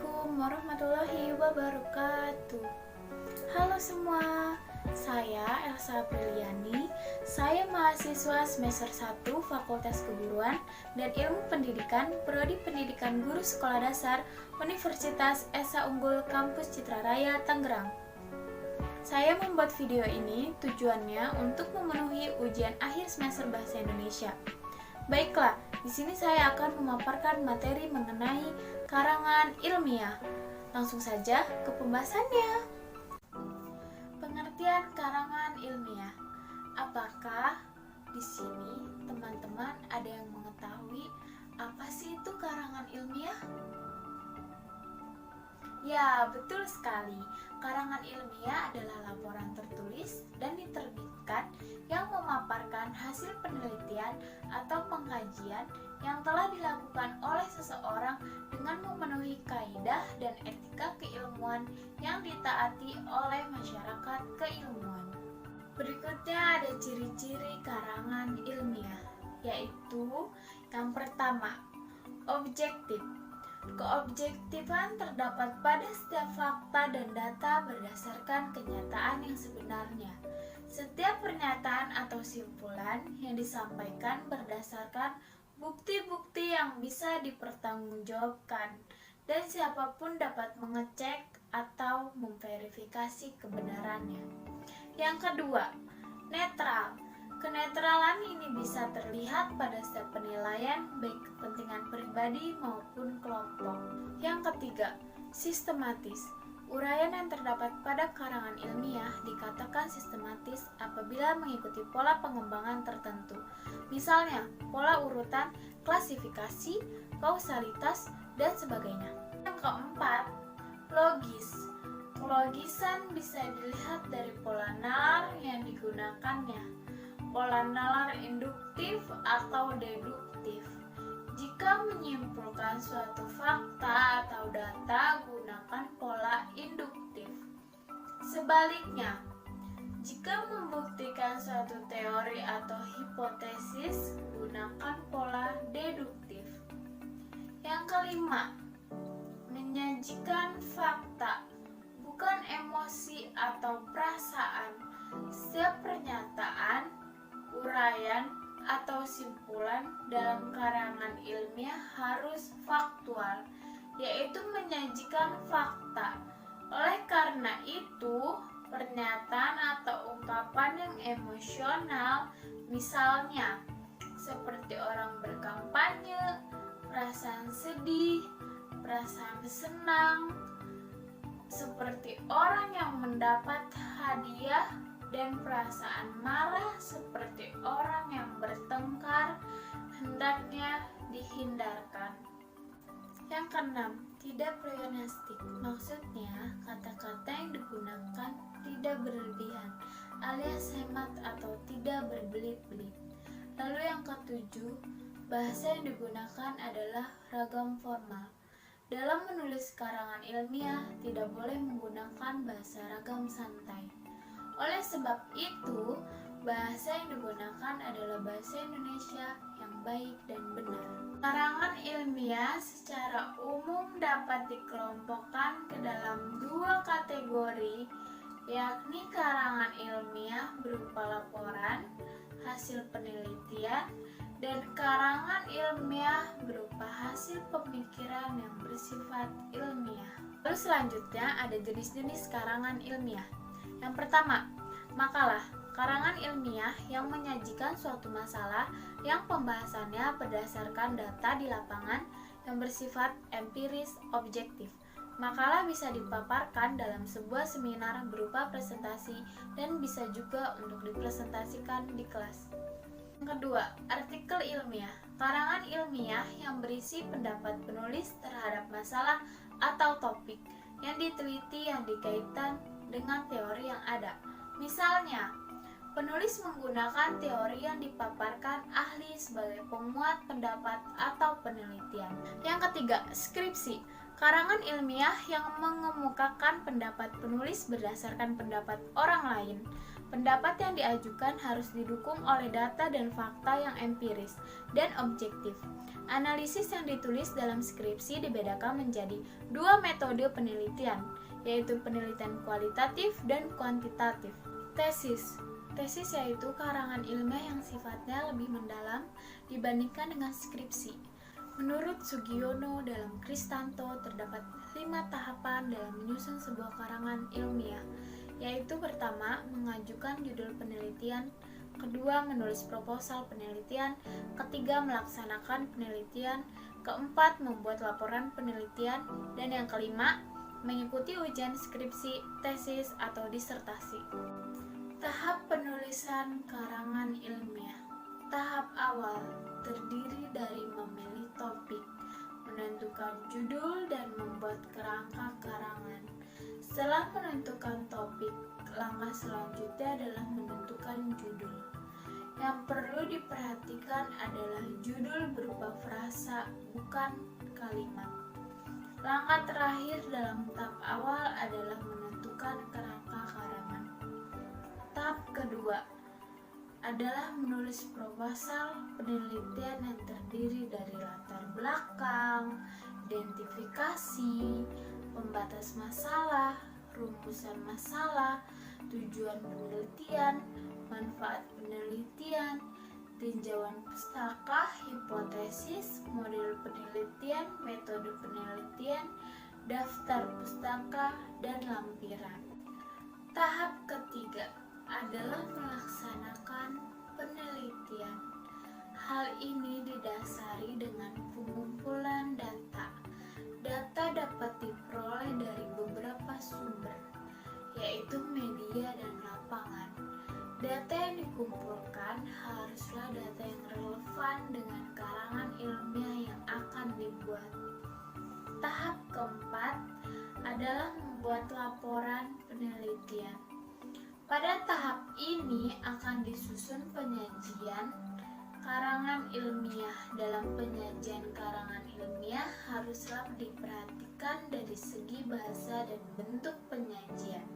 Assalamualaikum warahmatullahi wabarakatuh. Halo semua, saya Elsa Apriliani. Saya mahasiswa semester 1 Fakultas Keguruan dan Ilmu Pendidikan Prodi Pendidikan Guru Sekolah Dasar Universitas Esa Unggul Kampus Citra Raya, Tangerang. Saya membuat video ini tujuannya untuk memenuhi ujian akhir semester Bahasa Indonesia. Baiklah, di sini saya akan memaparkan materi mengenai karangan ilmiah. Langsung saja ke pembahasannya. Pengertian karangan ilmiah. Apakah di sini teman-teman ada yang mengetahui apa sih itu karangan ilmiah? Ya, betul sekali. Karangan ilmiah adalah laporan tertulis dan diterbitkan yang memaparkan hasil penelitian atau pengkajian yang telah dilakukan oleh seseorang dengan memenuhi kaidah dan etika keilmuan yang ditaati oleh masyarakat keilmuan. Berikutnya ada ciri-ciri karangan ilmiah, yaitu yang pertama, objektif. Keobjektifan terdapat pada setiap fakta dan data berdasarkan kenyataan yang sebenarnya. Setiap pernyataan atau simpulan yang disampaikan berdasarkan bukti-bukti yang bisa dipertanggungjawabkan, dan siapapun dapat mengecek atau memverifikasi kebenarannya. Yang kedua, netral. Kenetralan ini bisa terlihat pada setiap penilaian, baik kepentingan pribadi maupun kelompok. Yang ketiga, sistematis. Uraian yang terdapat pada karangan ilmiah dikatakan sistematis apabila mengikuti pola pengembangan tertentu. Misalnya, pola urutan, klasifikasi, kausalitas, dan sebagainya. Yang keempat, logis. Kelogisan bisa dilihat dari pola nalar yang digunakannya. Pola nalar induktif atau deduktif. Jika menyimpulkan suatu fakta atau data, gunakan pola induktif. Sebaliknya, jika membuktikan suatu teori atau hipotesis, gunakan pola deduktif. Yang kelima, menyajikan fakta, bukan emosi atau perasaan. Setiap pernyataan, uraian, atau simpulan dalam karangan ilmiah harus faktual, yaitu menyajikan fakta. Oleh karena itu, pernyataan atau ungkapan yang emosional, misalnya seperti orang berkampanye, perasaan sedih, perasaan senang, seperti orang yang mendapat hadiah, dan perasaan marah seperti orang yang bertengkar, hendaknya dihindarkan. Yang keenam, tidak pleonastik. Maksudnya, kata-kata yang digunakan tidak berlebihan, alias hemat atau tidak berbelit-belit. Lalu yang ketujuh, bahasa yang digunakan adalah ragam formal. Dalam menulis karangan ilmiah, tidak boleh menggunakan bahasa ragam santai. Oleh sebab itu, bahasa yang digunakan adalah bahasa Indonesia yang baik dan benar. Karangan ilmiah secara umum dapat dikelompokkan ke dalam dua kategori, yakni karangan ilmiah berupa laporan, hasil penelitian, dan karangan ilmiah berupa hasil pemikiran yang bersifat ilmiah. Lalu selanjutnya ada jenis-jenis karangan ilmiah. Yang pertama, makalah. Karangan ilmiah yang menyajikan suatu masalah yang pembahasannya berdasarkan data di lapangan yang bersifat empiris objektif. Makalah bisa dipaparkan dalam sebuah seminar berupa presentasi dan bisa juga untuk dipresentasikan di kelas. Yang kedua, artikel ilmiah. Karangan ilmiah yang berisi pendapat penulis terhadap masalah atau topik yang diteliti yang dikaitkan dengan teori yang ada. Misalnya, penulis menggunakan teori yang dipaparkan ahli sebagai pemuat pendapat atau penelitian. Yang ketiga, skripsi. Karangan ilmiah yang mengemukakan pendapat penulis berdasarkan pendapat orang lain. Pendapat yang diajukan harus didukung oleh data dan fakta yang empiris dan objektif. Analisis yang ditulis dalam skripsi dibedakan menjadi dua metode penelitian, yaitu penelitian kualitatif dan kuantitatif. Tesis yaitu karangan ilmiah yang sifatnya lebih mendalam dibandingkan dengan skripsi. Menurut Sugiono dalam Kristanto terdapat 5 tahapan dalam menyusun sebuah karangan ilmiah, yaitu pertama, mengajukan judul penelitian, kedua, menulis proposal penelitian, ketiga, melaksanakan penelitian, keempat, membuat laporan penelitian, dan yang kelima, mengikuti ujian skripsi, tesis, atau disertasi. Tahap penulisan karangan ilmiah. Tahap awal terdiri dari memilih topik, menentukan judul, dan membuat kerangka karangan. Setelah menentukan topik, langkah selanjutnya adalah menentukan judul. Yang perlu diperhatikan adalah judul berupa frasa, bukan kalimat. Langkah terakhir dalam tahap awal adalah menentukan kerangka karangan. Tahap kedua adalah menulis proposal penelitian yang terdiri dari latar belakang, identifikasi, pembatas masalah, rumusan masalah, tujuan penelitian, manfaat penelitian, tinjauan pustaka, hipotesis, model penelitian, metode penelitian, daftar pustaka, dan lampiran. Tahap ketiga adalah melaksanakan penelitian. Hal ini didasari dengan pengumpulan data. Data dapat diperoleh dari beberapa sumber, yaitu media dan lapangan. Data yang dikumpulkan haruslah data yang relevan dengan karangan ilmiah yang akan dibuat. Tahap keempat adalah membuat laporan penelitian. Pada tahap ini akan disusun penyajian karangan ilmiah. Dalam penyajian karangan ilmiah haruslah diperhatikan dari segi bahasa dan bentuk penyajian.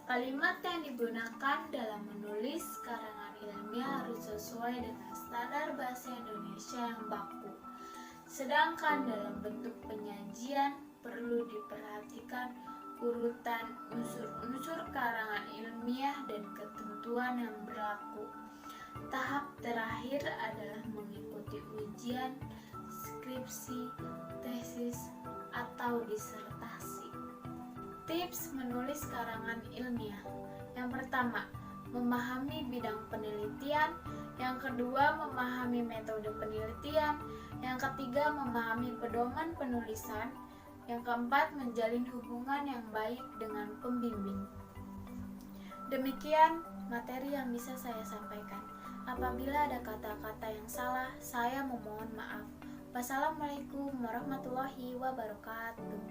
Kalimat yang digunakan dalam menulis karangan ilmiah harus sesuai dengan standar bahasa Indonesia yang baku. Sedangkan dalam bentuk penyajian perlu diperhatikan urutan unsur-unsur karangan ilmiah dan ketentuan yang berlaku. Tahap terakhir adalah mengikuti ujian, skripsi, tesis, atau disertasi. Tips menulis karangan ilmiah. Yang pertama, memahami bidang penelitian. Yang kedua, memahami metode penelitian. Yang ketiga, memahami pedoman penulisan. Yang keempat, menjalin hubungan yang baik dengan pembimbing. Demikian materi yang bisa saya sampaikan. Apabila ada kata-kata yang salah, saya memohon maaf. Wassalamualaikum warahmatullahi wabarakatuh.